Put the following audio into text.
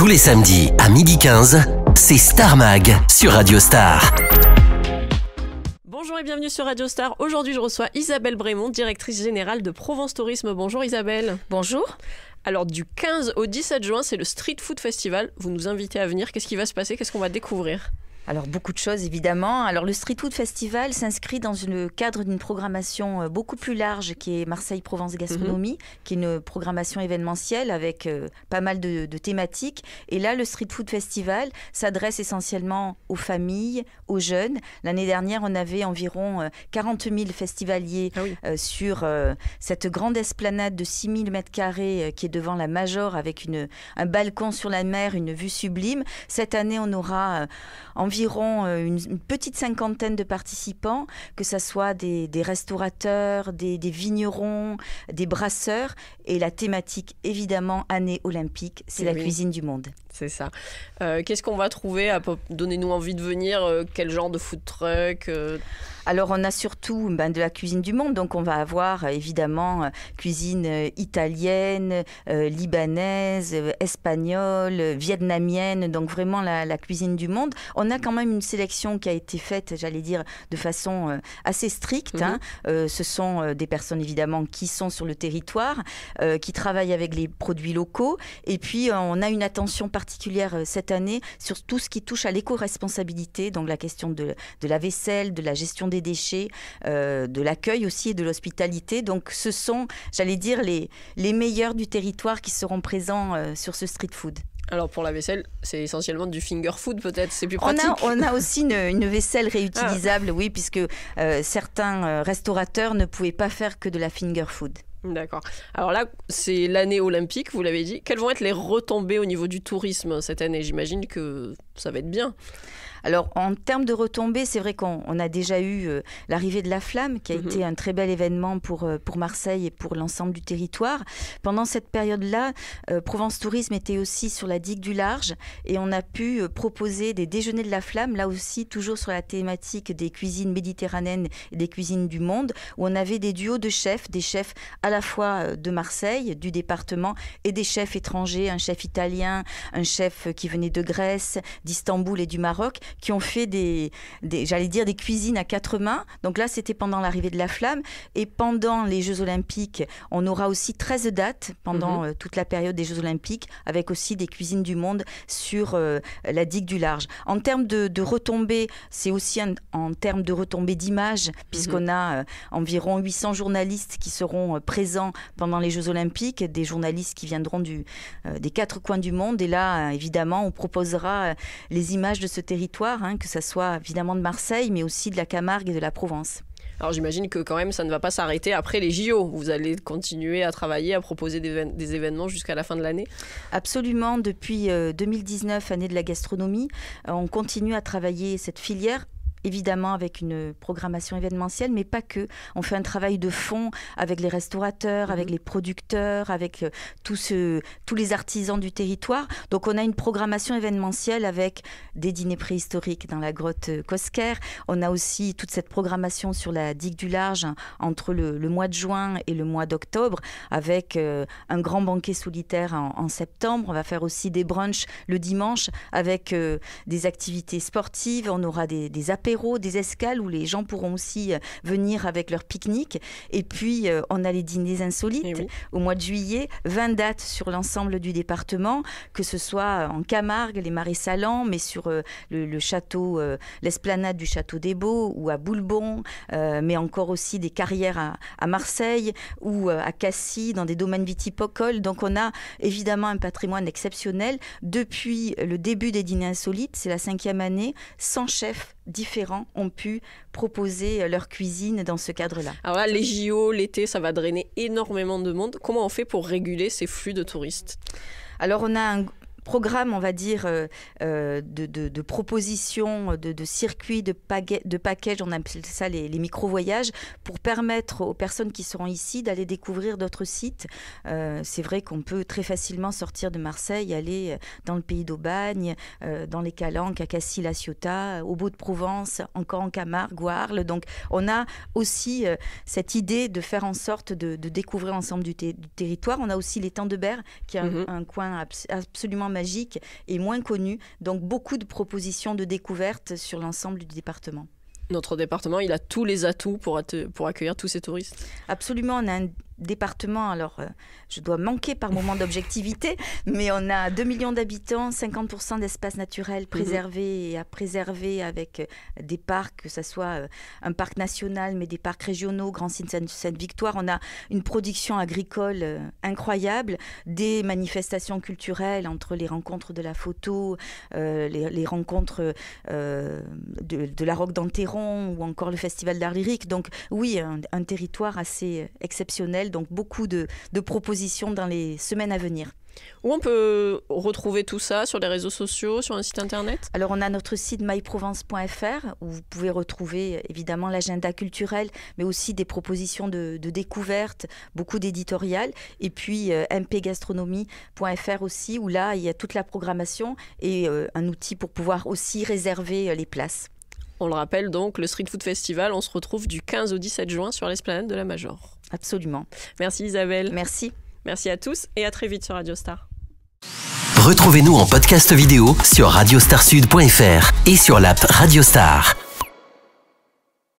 Tous les samedis à 12h15, c'est Star Mag sur Radio Star. Bonjour et bienvenue sur Radio Star. Aujourd'hui, je reçois Isabelle Brémond, directrice générale de Provence Tourisme. Bonjour Isabelle. Bonjour. Alors du 15 au 17 juin, c'est le Street Food Festival. Vous nous invitez à venir. Qu'est-ce qui va se passer? Qu'est-ce qu'on va découvrir? Alors beaucoup de choses évidemment. Alors le Street Food Festival s'inscrit dans le cadre d'une programmation beaucoup plus large qui est Marseille-Provence Gastronomie, qui est une programmation événementielle avec pas mal de thématiques. Et là, le Street Food Festival s'adresse essentiellement aux familles, aux jeunes. L'année dernière, on avait environ 40 000 festivaliers sur cette grande esplanade de 6 000 m² qui est devant la Major avec un balcon sur la mer, une vue sublime. Cette année, on aura environ une petite cinquantaine de participants, que ce soit des restaurateurs, des vignerons, des brasseurs. Et la thématique, évidemment, année olympique, c'est la cuisine du monde. C'est ça. Qu'est-ce qu'on va trouver? Donnez-nous envie de venir. Quel genre de food truck? Alors, on a surtout de la cuisine du monde. Donc, on va avoir évidemment cuisine italienne, libanaise, espagnole, vietnamienne. Donc, vraiment la cuisine du monde. On a quand même une sélection qui a été faite, j'allais dire, de façon assez stricte. Ce sont des personnes, évidemment, qui sont sur le territoire, qui travaillent avec les produits locaux. Et puis, on a une attention particulière cette année sur tout ce qui touche à l'éco-responsabilité. Donc, la question de la vaisselle, de la gestion des déchets, de l'accueil aussi et de l'hospitalité. Donc, ce sont, j'allais dire, les meilleurs du territoire qui seront présents sur ce street food. Alors, pour la vaisselle, c'est essentiellement du finger food, peut-être, c'est plus pratique. On a aussi une vaisselle réutilisable, oui, puisque certains restaurateurs ne pouvaient pas faire que de la finger food. D'accord. Alors là, c'est l'année olympique, vous l'avez dit. Quelles vont être les retombées au niveau du tourisme cette année? J'imagine que ça va être bien. Alors, en termes de retombées, c'est vrai qu'on a déjà eu l'arrivée de la Flamme, qui a été un très bel événement pour Marseille et pour l'ensemble du territoire. Pendant cette période-là, Provence Tourisme était aussi sur la digue du Large et on a pu proposer des déjeuners de la Flamme, là aussi toujours sur la thématique des cuisines méditerranéennes et des cuisines du monde, où on avait des duos de chefs, des chefs à la fois de Marseille, du département, et des chefs étrangers, un chef italien, un chef qui venait de Grèce, d'Istanbul et du Maroc, qui ont fait j'allais dire, des cuisines à quatre mains. Donc là, c'était pendant l'arrivée de la Flamme. Et pendant les Jeux Olympiques, on aura aussi 13 dates pendant toute la période des Jeux Olympiques, avec aussi des cuisines du monde sur la digue du Large. En termes de retombées, c'est aussi en termes de retombées d'image, puisqu'on a environ 800 journalistes qui seront présents pendant les Jeux Olympiques, des journalistes qui viendront des quatre coins du monde. Et là, évidemment, on proposera les images de ce territoire, que ce soit évidemment de Marseille, mais aussi de la Camargue et de la Provence. Alors j'imagine que quand même ça ne va pas s'arrêter après les JO. Vous allez continuer à travailler, à proposer des événements jusqu'à la fin de l'année? Absolument. Depuis 2019, année de la gastronomie, on continue à travailler cette filière. Évidemment avec une programmation événementielle, mais pas que. On fait un travail de fond avec les restaurateurs, avec les producteurs, avec tous les artisans du territoire. Donc on a une programmation événementielle avec des dîners préhistoriques dans la grotte Cosquer. On a aussi toute cette programmation sur la digue du Large entre le mois de juin et le mois d'octobre, avec un grand banquet solitaire en septembre. On va faire aussi des brunchs le dimanche avec des activités sportives. On aura des apéros, des escales où les gens pourront aussi venir avec leur pique-nique. Et puis, on a les dîners insolites au mois de juillet, 20 dates sur l'ensemble du département, que ce soit en Camargue, les Marais Salants, mais sur le château, l'esplanade du château des Baux ou à Boulbon, mais encore aussi des carrières à Marseille ou à Cassis, dans des domaines viticoles. Donc, on a évidemment un patrimoine exceptionnel. Depuis le début des dîners insolites, c'est la 5e année, 100 chefs différents ont pu proposer leur cuisine dans ce cadre-là. Alors là, les JO, l'été, ça va drainer énormément de monde. Comment on fait pour réguler ces flux de touristes? Alors, on a un programme, on va dire, de propositions, de circuits, de packages, on appelle ça les micro-voyages, pour permettre aux personnes qui seront ici d'aller découvrir d'autres sites. C'est vrai qu'on peut très facilement sortir de Marseille, aller dans le pays d'Aubagne, dans les Calanques, à Cassis-la Ciotat, au Beau-de-Provence, encore en Camargue, ou à Arles. Donc on a aussi cette idée de faire en sorte de découvrir l'ensemble du territoire. On a aussi l'étang de Berre, qui est un coin absolument magique est moins connu. Donc beaucoup de propositions de découverte sur l'ensemble du département. Notre département, il a tous les atouts pour accueillir tous ces touristes. Absolument, on a un département, alors je dois manquer par moment d'objectivité, mais on a 2 millions d'habitants, 50% d'espaces naturels préservés et à préserver avec des parcs, que ce soit un parc national, mais des parcs régionaux, Grand Sainte-Victoire. On a une production agricole incroyable, des manifestations culturelles entre les rencontres de la photo, les rencontres de la Roque d'Enterron ou encore le Festival d'art lyrique. Donc oui, un territoire assez exceptionnel. Donc beaucoup de propositions dans les semaines à venir. Où on peut retrouver tout ça? Sur les réseaux sociaux, sur un site internet? Alors on a notre site myprovence.fr où vous pouvez retrouver évidemment l'agenda culturel, mais aussi des propositions de découverte, beaucoup d'éditorial. Et puis mpgastronomie.fr aussi, où là il y a toute la programmation et un outil pour pouvoir aussi réserver les places. On le rappelle donc, le Street Food Festival, on se retrouve du 15 au 17 juin sur l'esplanade de la Major. Absolument. Merci Isabelle. Merci. Merci à tous et à très vite sur Radio Star. Retrouvez-nous en podcast vidéo sur radiostarsud.fr et sur l'app Radio Star.